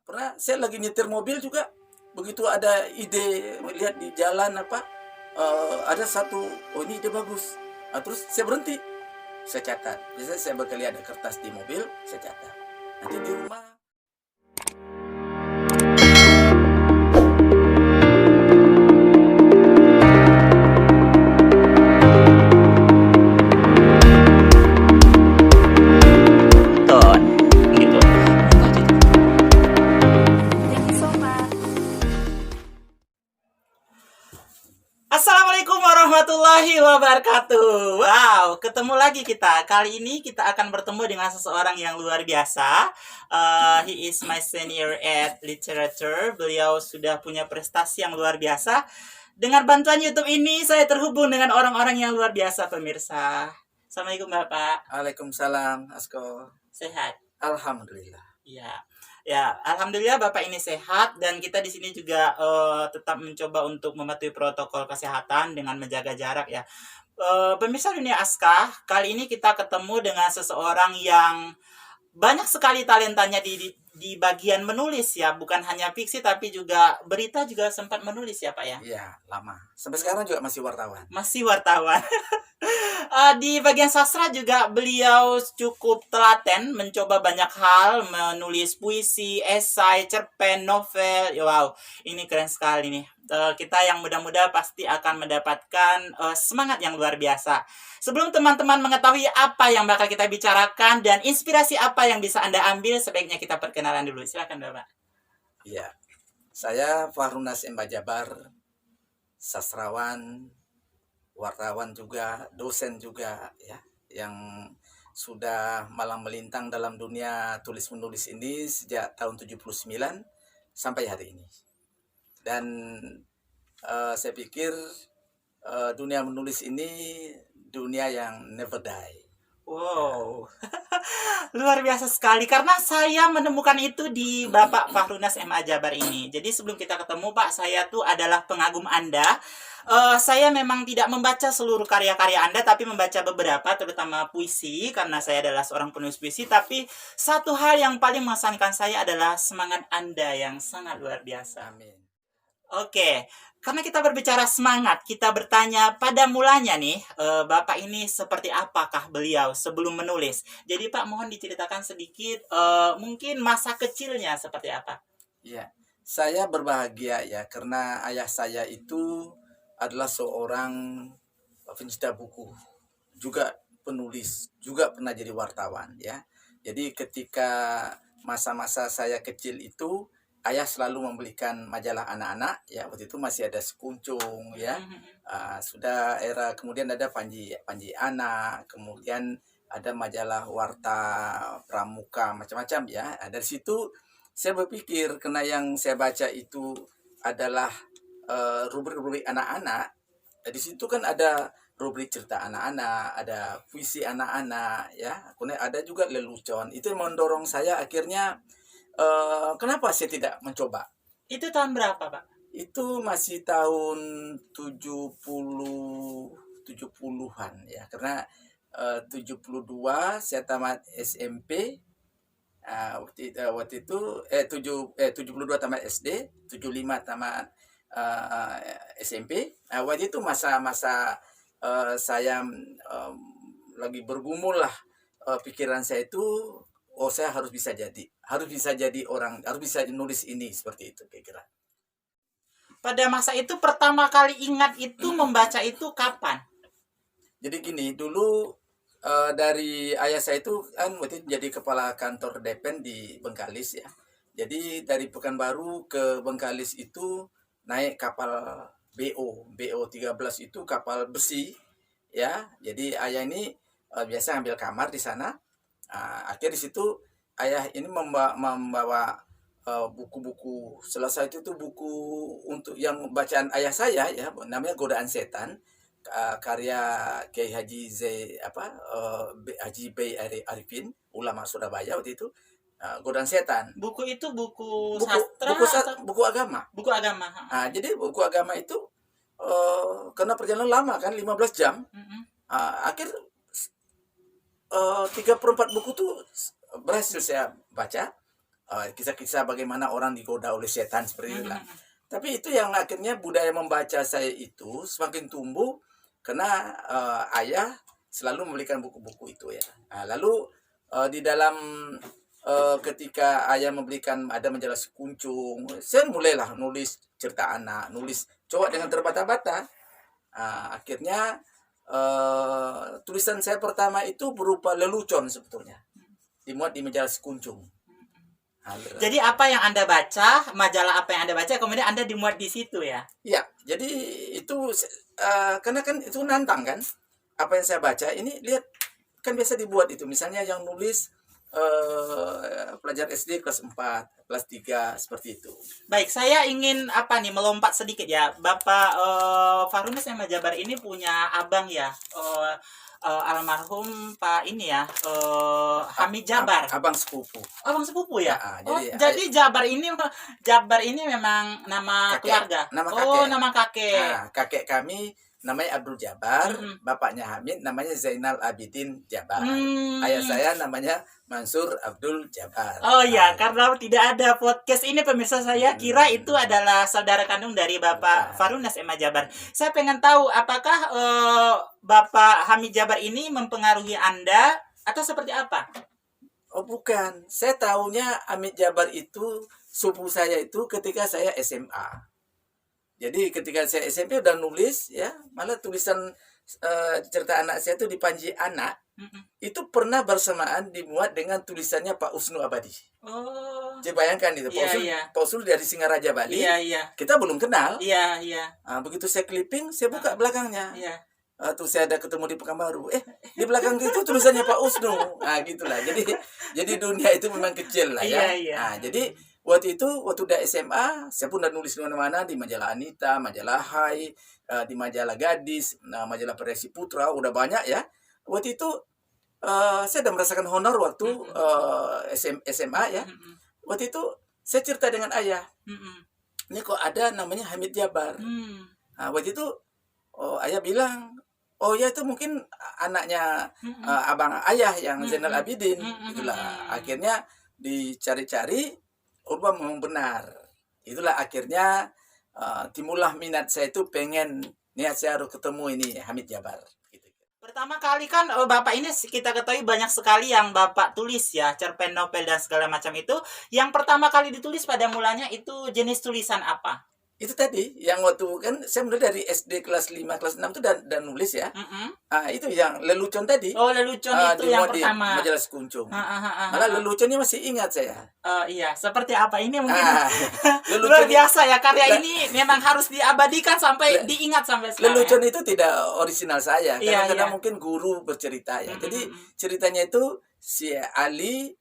Pernah saya lagi nyetir mobil juga, begitu ada ide melihat di jalan ada satu, oh ini ide bagus. Terus saya berhenti, saya catat. Biasanya saya berkali ada kertas di mobil, saya catat. Nanti di rumah. Ton gitu. Thank you so much. Assalamualaikum warahmatullahi wabarakatuh. Wow, ketemu lagi kita. Kali ini kita akan bertemu dengan seseorang yang luar biasa. He is my senior at literature. Beliau sudah punya prestasi yang luar biasa. Dengan bantuan YouTube ini saya terhubung dengan orang-orang yang luar biasa, pemirsa. Assalamualaikum Bapak. Waalaikumsalam, Asko. Sehat? Alhamdulillah. Ya, alhamdulillah Bapak ini sehat dan kita di sini juga tetap mencoba untuk mematuhi protokol kesehatan dengan menjaga jarak ya. Pemirsa Dunia Aska, kali ini kita ketemu dengan seseorang yang banyak sekali talentanya di bagian menulis ya, bukan hanya fiksi tapi juga berita juga sempat menulis ya Pak ya. Iya, lama. Sampai sekarang juga masih wartawan. Masih wartawan. Di bagian sastra juga beliau cukup telaten, mencoba banyak hal, menulis puisi, esai, cerpen, novel. Wow, ini keren sekali nih. Kita yang muda-muda pasti akan mendapatkan semangat yang luar biasa. Sebelum teman-teman mengetahui apa yang bakal kita bicarakan dan inspirasi apa yang bisa Anda ambil, sebaiknya kita perkenalan dulu. Silakan Bapak. Iya. Saya Fahrunas M. Jabar, sastrawan, wartawan juga, dosen juga ya, yang sudah malang melintang dalam dunia tulis menulis ini sejak tahun 79 sampai hari ini. Dan saya pikir dunia menulis ini dunia yang never die. Wow, luar biasa sekali karena saya menemukan itu di Bapak Fahrunas M. Jabar ini. Jadi sebelum kita ketemu Pak, saya tuh adalah pengagum Anda. Saya memang tidak membaca seluruh karya-karya Anda, tapi membaca beberapa, terutama puisi, karena saya adalah seorang penulis puisi. Tapi satu hal yang paling mengesankan saya adalah semangat Anda yang sangat luar biasa. Amin. Oke, karena kita berbicara semangat, kita bertanya pada mulanya nih, Bapak ini seperti apakah beliau sebelum menulis? Jadi Pak, mohon diceritakan sedikit, mungkin masa kecilnya seperti apa? Ya, saya berbahagia ya karena ayah saya itu adalah seorang pencinta buku, juga penulis, juga pernah jadi wartawan ya. Jadi ketika masa-masa saya kecil itu, ayah selalu membelikan majalah anak-anak ya. Waktu itu masih ada Sekuncung ya. Sudah era kemudian ada Panji Anak, kemudian ada majalah Warta Pramuka macam-macam ya. Dari situ saya berpikir karena yang saya baca itu adalah rubrik-rubrik anak-anak. Di situ kan ada rubrik cerita anak-anak, ada puisi anak-anak ya. Kemudian ada juga lelucon. Itu yang mendorong saya akhirnya kenapa saya tidak mencoba? Itu tahun berapa Pak? Itu masih tahun 70-an ya. Karena 72 saya tamat SMP. Waktu itu 72 tamat SD, 75 tamat SMP. Waktu itu masa-masa saya lagi bergumul lah, pikiran saya itu, oh saya harus bisa jadi orang, harus bisa nulis ini, seperti itu kira-kira. Pada masa itu pertama kali ingat itu membaca itu kapan? Jadi gini, dulu dari ayah saya itu kan waktu itu jadi kepala kantor Depen di Bengkalis ya. Jadi dari Pekanbaru ke Bengkalis itu naik kapal BO 13 itu kapal besi ya. Jadi ayah ini biasa ambil kamar di sana. Akhirnya di situ ayah ini membawa buku-buku. Selesai itu tuh buku untuk yang bacaan ayah saya ya, namanya Godaan Setan. Karya Kiai Haji Haji B. Arifin, ulama Surabaya waktu itu. Godaan Setan. Buku itu buku sastra atau buku agama. buku agama? Jadi buku agama itu karena perjalanan lama kan 15 jam. Akhir 3/4 buku tuh berhasil saya baca. kisah-kisah bagaimana orang digoda oleh setan seperti itulah. Mm-mm. Tapi itu yang akhirnya budaya membaca saya itu semakin tumbuh karena ayah selalu membelikan buku-buku itu ya. Nah, lalu di dalam ketika ayah membelikan ada majalah Sekuncung, saya mulailah nulis cerita anak, nulis coba dengan terbata-bata. Akhirnya tulisan saya pertama itu berupa lelucon sebetulnya, dimuat di majalah Sekuncung. Jadi apa yang Anda baca, majalah apa yang Anda baca, kemudian Anda dimuat di situ ya? Ya, jadi itu karena kan itu nantang kan. Apa yang saya baca ini lihat kan biasa dibuat itu. Misalnya yang nulis pelajar SD kelas 4, kelas 3 seperti itu. Baik, saya ingin apa nih melompat sedikit ya. Bapak Farunus Emma Jabar ini punya abang ya. Almarhum Pak ini ya, Hamid Jabar. Abang sepupu. Abang sepupu ya? Ya, jadi Jabar ini memang nama kakek, keluarga. nama Oh, kakek. nama kakek. Kakek kami namanya Abdul Jabar, Mm-mm. bapaknya Hamid namanya Zainal Abidin Jabar. Hmm. Ayah saya namanya Mansur Abdul Jabar. Oh ya, karena tidak ada podcast ini pemirsa, saya kira itu adalah saudara kandung dari Bapak Farunus Emma Jabar. Saya pengen tahu apakah Bapak Hamid Jabar ini mempengaruhi Anda atau seperti apa? Oh bukan, saya tahunya Hamid Jabar itu sepupu saya itu ketika saya SMA. Jadi ketika saya SMP udah nulis ya, malah tulisan cerita anak saya itu di Panji Anak. Mm-mm. Itu pernah bersamaan dimuat dengan tulisannya Pak Usnu Abadi. Oh. Jadi bayangkan itu, Pak Iya, Usnu, iya. Pak Usnu dari Singaraja Bali. Iya, iya. Kita belum kenal. Iya, iya. Begitu saya clipping, saya buka belakangnya. Iya. Tuh saya ada ketemu di Pekanbaru. Di belakang itu tulisannya Pak Usnu. Gitulah. Jadi dunia itu memang kecil lah ya. Iya, iya. Jadi waktu udah SMA, saya pun udah nulis di mana-mana di majalah Anita, majalah Hai, di majalah Gadis, majalah Prediksi Putra, udah banyak ya. Waktu itu saya udah merasakan honor waktu SMA ya. Mm-mm. Waktu itu saya cerita dengan ayah. Mm-mm. Ini kok ada namanya Hamid Jabar. Mm. Waktu itu ayah bilang, oh ya itu mungkin anaknya Mm-mm. abang ayah yang Mm-mm. Zainal Abidin. Mm-mm. Itulah akhirnya dicari-cari, memang benar. Itulah akhirnya timbullah minat saya itu pengen niat saya harus ketemu ini Hamid Jabar. Gitu. Pertama kali kan Bapak ini kita ketahui banyak sekali yang Bapak tulis ya, cerpen, novel dan segala macam itu. Yang pertama kali ditulis pada mulanya itu jenis tulisan apa? Itu tadi yang waktu kan saya mulai dari SD kelas 5 kelas 6 itu dan nulis ya. Mm-mm. Itu yang lelucon tadi. Oh, lelucon itu yang dimuat di pertama. majalah Sekuncung. Malah Malah leluconnya masih ingat saya. iya, seperti apa ini mungkin Lelucon luar biasa ya, karya ini memang harus diabadikan sampai diingat sampai sekarang. lelucon Ya? itu tidak orisinal saya. Iya, Kadang-kadang iya. mungkin guru bercerita ya. Mm-mm. Jadi ceritanya itu si Ali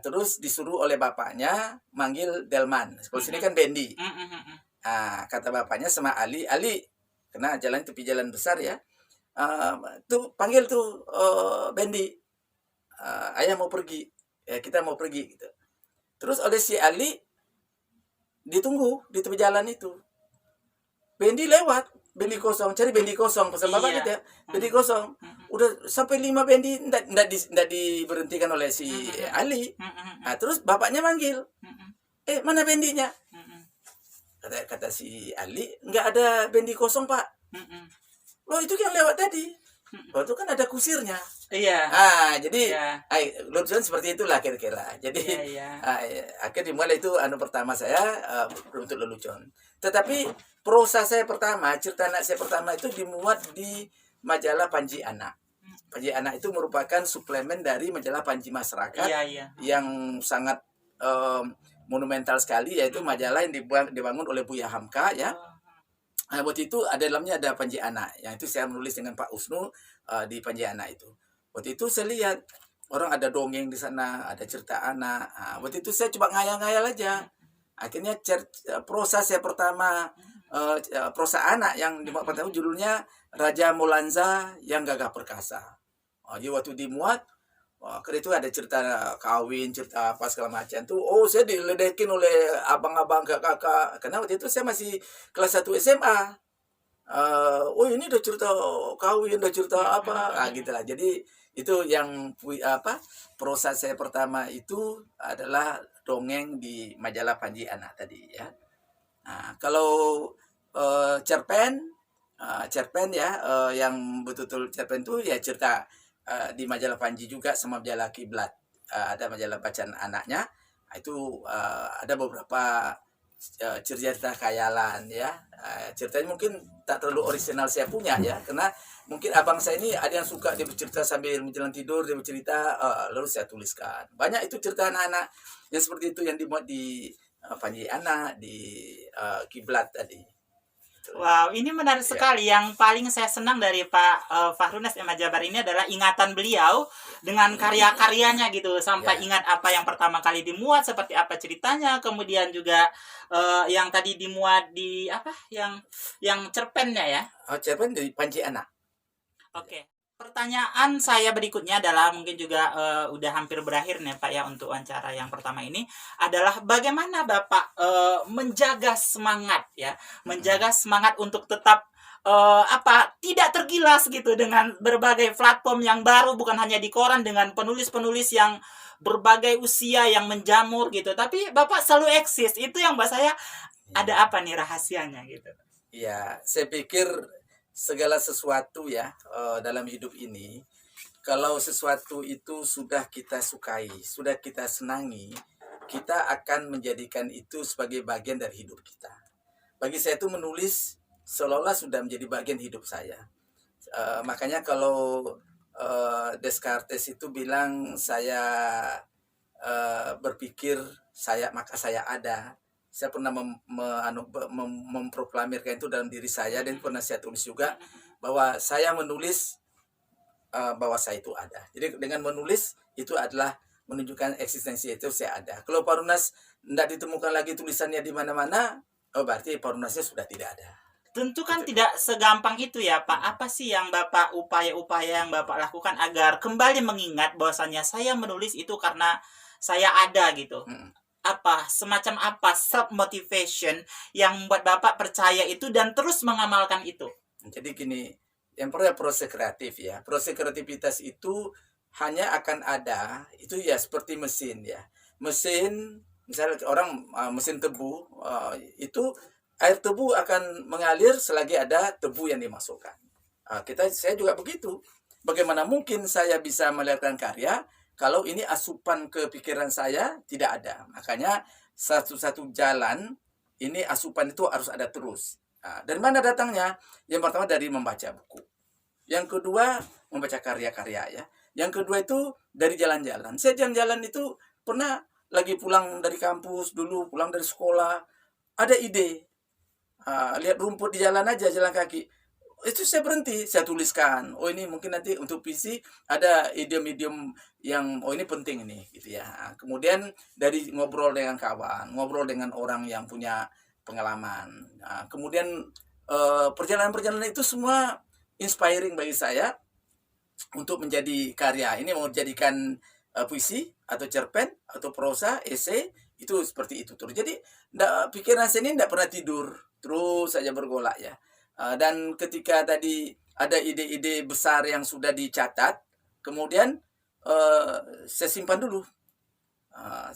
terus disuruh oleh bapaknya manggil Delman. Kalau sini kan Bendi. Mm-mm. Kata bapaknya sama Ali, karena jalan tepi jalan besar ya. Tuh panggil tuh Bendi. Ayah mau pergi. Ya, kita mau pergi gitu. Terus oleh si Ali ditunggu di tepi jalan itu. Bendi lewat, bendi kosong, cari bendi kosong pesan bapak Iya. gitu ya. Bendi kosong. Udah sampai 5 bendi ndak diberhentikan oleh si Ali. Mm-mm. Terus bapaknya manggil. Mm-mm. Mana bendinya? Mm-mm. Kata si Ali, nggak ada bendi kosong, Pak. Mm-mm. Loh, itu yang lewat tadi. Oh, itu kan ada kusirnya. Iya. Jadi Iya. lelucon seperti itulah kira-kira. Jadi Iya. akhirnya dimulai itu pertama saya berbentuk lelucon. Tetapi prosa saya pertama, cerita anak saya pertama itu dimuat di majalah Panji Anak. Panji Anak itu merupakan suplemen dari majalah Panji Masyarakat Iya. yang sangat monumental sekali, yaitu majalah yang dibangun oleh Buya Hamka ya. Waktu itu dalamnya ada Panji Anak, yang itu saya menulis dengan Pak Usnu di Panji Anak itu. Waktu itu saya lihat orang ada dongeng di sana, ada cerita anak. Waktu itu saya coba ngayal-ngayal aja. Akhirnya prosa saya pertama, prosa anak yang dimuat pertama judulnya Raja Molanza yang Gagah Perkasa. Jadi waktu dimuat, karena itu ada cerita kawin, cerita apa segala macam tuh. Saya diledekin oleh abang-abang, kakak. Karena waktu itu saya masih kelas 1 SMA. Ini udah cerita kawin, udah cerita apa, gitu lah. Jadi Itu yang prosa saya pertama itu adalah dongeng di majalah Panji Anak tadi ya. Nah, kalau cerpen, cerpen ya, yang betul-betul cerpen itu ya cerita di majalah Panji juga sama majalah Kiblat. Ada majalah bacaan anaknya. Nah, itu ada beberapa cerita khayalan ya. Ceritanya mungkin tak terlalu original saya punya ya, karena mungkin abang saya ini ada yang suka dia bercerita sambil menjelang tidur, dia bercerita lalu saya tuliskan. Banyak itu cerita anak-anak yang seperti itu yang dimuat di Panji Anak, di Kiblat tadi. Wow, ini menarik Ya. sekali. Yang paling saya senang dari Pak Fahrunas M. Jabar ini adalah ingatan beliau dengan karya-karyanya gitu. Sampai Ya. ingat apa yang pertama kali dimuat, seperti apa ceritanya. Kemudian juga yang tadi dimuat di apa? Yang cerpennya ya. Cerpen dari Panji Anak. Oke. Pertanyaan saya berikutnya adalah mungkin juga udah hampir berakhir nih Pak ya untuk wawancara yang pertama ini adalah bagaimana Bapak menjaga semangat ya, menjaga semangat untuk tetap tidak tergilas gitu dengan berbagai platform yang baru, bukan hanya di koran, dengan penulis-penulis yang berbagai usia yang menjamur gitu, tapi Bapak selalu eksis. Itu yang buat saya ada apa nih rahasianya gitu. Ya, saya pikir segala sesuatu ya dalam hidup ini, kalau sesuatu itu sudah kita sukai, sudah kita senangi, kita akan menjadikan itu sebagai bagian dari hidup kita. Bagi saya itu menulis seolah-olah sudah menjadi bagian hidup saya. Makanya kalau Descartes itu bilang saya berpikir maka saya ada. Saya pernah memproklamirkan itu dalam diri saya, dan pernah saya tulis juga bahwa saya menulis bahwa saya itu ada. Jadi dengan menulis itu adalah menunjukkan eksistensi itu saya ada. Kalau Pak Runas tidak ditemukan lagi tulisannya di mana-mana, berarti Pak Runasnya sudah tidak ada. Tentu kan Gitu. tidak segampang itu ya Pak. Apa sih yang Bapak upaya-upaya yang Bapak lakukan agar kembali mengingat bahwasannya saya menulis itu karena saya ada gitu. Mm. Apa semacam apa self motivation yang membuat Bapak percaya itu dan terus mengamalkan itu? Jadi gini, yang pertama proses kreatif ya. Proses kreativitas itu hanya akan ada, itu ya seperti mesin ya. Mesin, misalnya orang mesin tebu, itu air tebu akan mengalir selagi ada tebu yang dimasukkan. Saya juga begitu. Bagaimana mungkin saya bisa melihatkan karya kalau ini asupan ke pikiran saya tidak ada? Makanya satu-satu jalan ini asupan itu harus ada terus. Dari mana datangnya? Yang pertama dari membaca buku. Yang kedua membaca karya-karya ya. Yang kedua itu dari jalan-jalan. Saya jalan-jalan itu pernah lagi pulang dari kampus dulu, pulang dari sekolah, ada ide. Lihat rumput di jalan aja, jalan kaki. Itu saya berhenti, saya tuliskan. Oh ini mungkin nanti untuk PC ada idiom-idiom yang ini penting ini gitu ya. Kemudian dari ngobrol dengan kawan, ngobrol dengan orang yang punya pengalaman. Kemudian perjalanan-perjalanan itu semua inspiring bagi saya untuk menjadi karya. Ini mau jadikan puisi atau cerpen atau prosa, esai, itu seperti itu terus. Jadi pikiran saya ini tidak pernah tidur, terus saja bergolak ya. Dan ketika tadi ada ide-ide besar yang sudah dicatat, kemudian saya simpan dulu.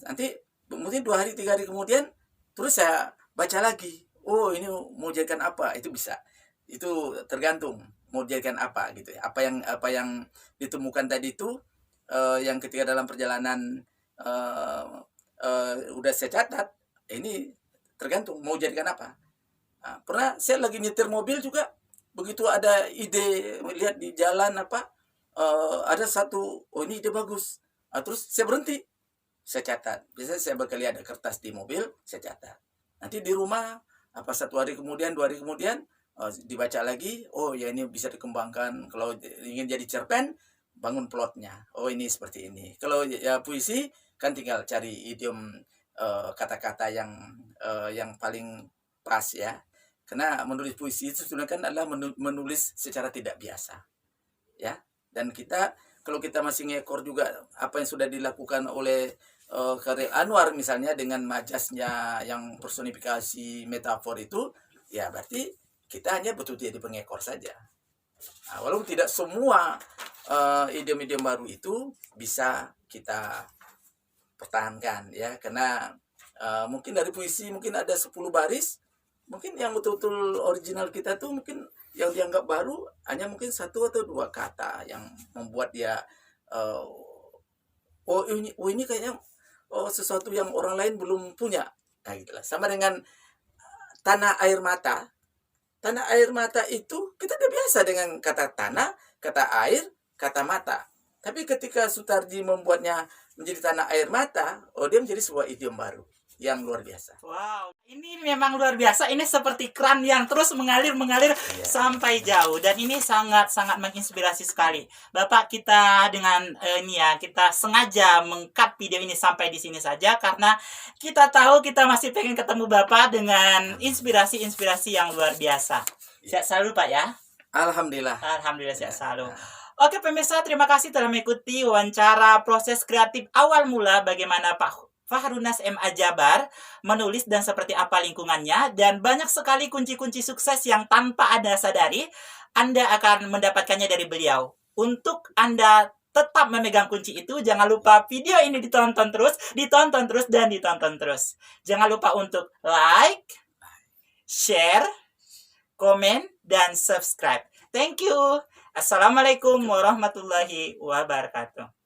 Nanti mungkin 2 hari 3 hari kemudian terus saya baca lagi. Oh ini mau jadikan apa? Itu bisa. Itu tergantung mau jadikan apa gitu ya. Apa yang ditemukan tadi itu yang ketika dalam perjalanan udah saya catat, ini tergantung mau jadikan apa. Pernah saya lagi nyetir mobil juga, begitu ada ide lihat di jalan ada satu, oh ini ide bagus. Terus saya berhenti, saya catat. Biasanya saya berkali ada kertas di mobil, saya catat. Nanti di rumah 1 hari kemudian, 2 hari kemudian dibaca lagi. Oh ya ini bisa dikembangkan. Kalau ingin jadi cerpen, bangun plotnya. Oh ini seperti ini. Kalau ya puisi kan tinggal cari idiom kata-kata yang paling pas ya. Karena menulis puisi itu sebenarnya kan adalah menulis secara tidak biasa. Ya. Dan kalau kita masih ngekor juga apa yang sudah dilakukan oleh Khairil Anwar misalnya dengan majasnya yang personifikasi metafor itu, ya berarti kita hanya betul jadi pengekor saja. Walaupun tidak semua idiom-idiom baru itu bisa kita pertahankan ya, karena mungkin dari puisi mungkin ada 10 baris, mungkin yang betul-betul original kita tuh mungkin yang dianggap baru hanya mungkin satu atau dua kata yang membuat dia eh, oh ini kayaknya sesuatu yang orang lain belum punya. Nah, gitulah. Sama dengan tanah air mata. Tanah air mata itu kita udah biasa dengan kata tanah, kata air, kata mata. Tapi ketika Sutarji membuatnya menjadi tanah air mata, dia menjadi sebuah idiom baru yang luar biasa. Wow, ini memang luar biasa. Ini seperti keran yang terus mengalir Iya. sampai jauh, dan ini sangat-sangat menginspirasi sekali. Bapak, kita dengan ini ya, kita sengaja meng-cut video ini sampai di sini saja karena kita tahu kita masih pengen ketemu Bapak dengan inspirasi-inspirasi yang luar biasa. Sehat selalu, Pak ya. Alhamdulillah. Alhamdulillah sehat selalu. Oke pemirsa, terima kasih telah mengikuti wawancara proses kreatif awal mula bagaimana Pak Fahrunas M.A. Jabar menulis dan seperti apa lingkungannya, dan banyak sekali kunci-kunci sukses yang tanpa Anda sadari Anda akan mendapatkannya dari beliau. Untuk Anda tetap memegang kunci itu, jangan lupa video ini ditonton terus, dan ditonton terus. Jangan lupa untuk like, share, komen, dan subscribe. Thank you. Assalamualaikum warahmatullahi wabarakatuh.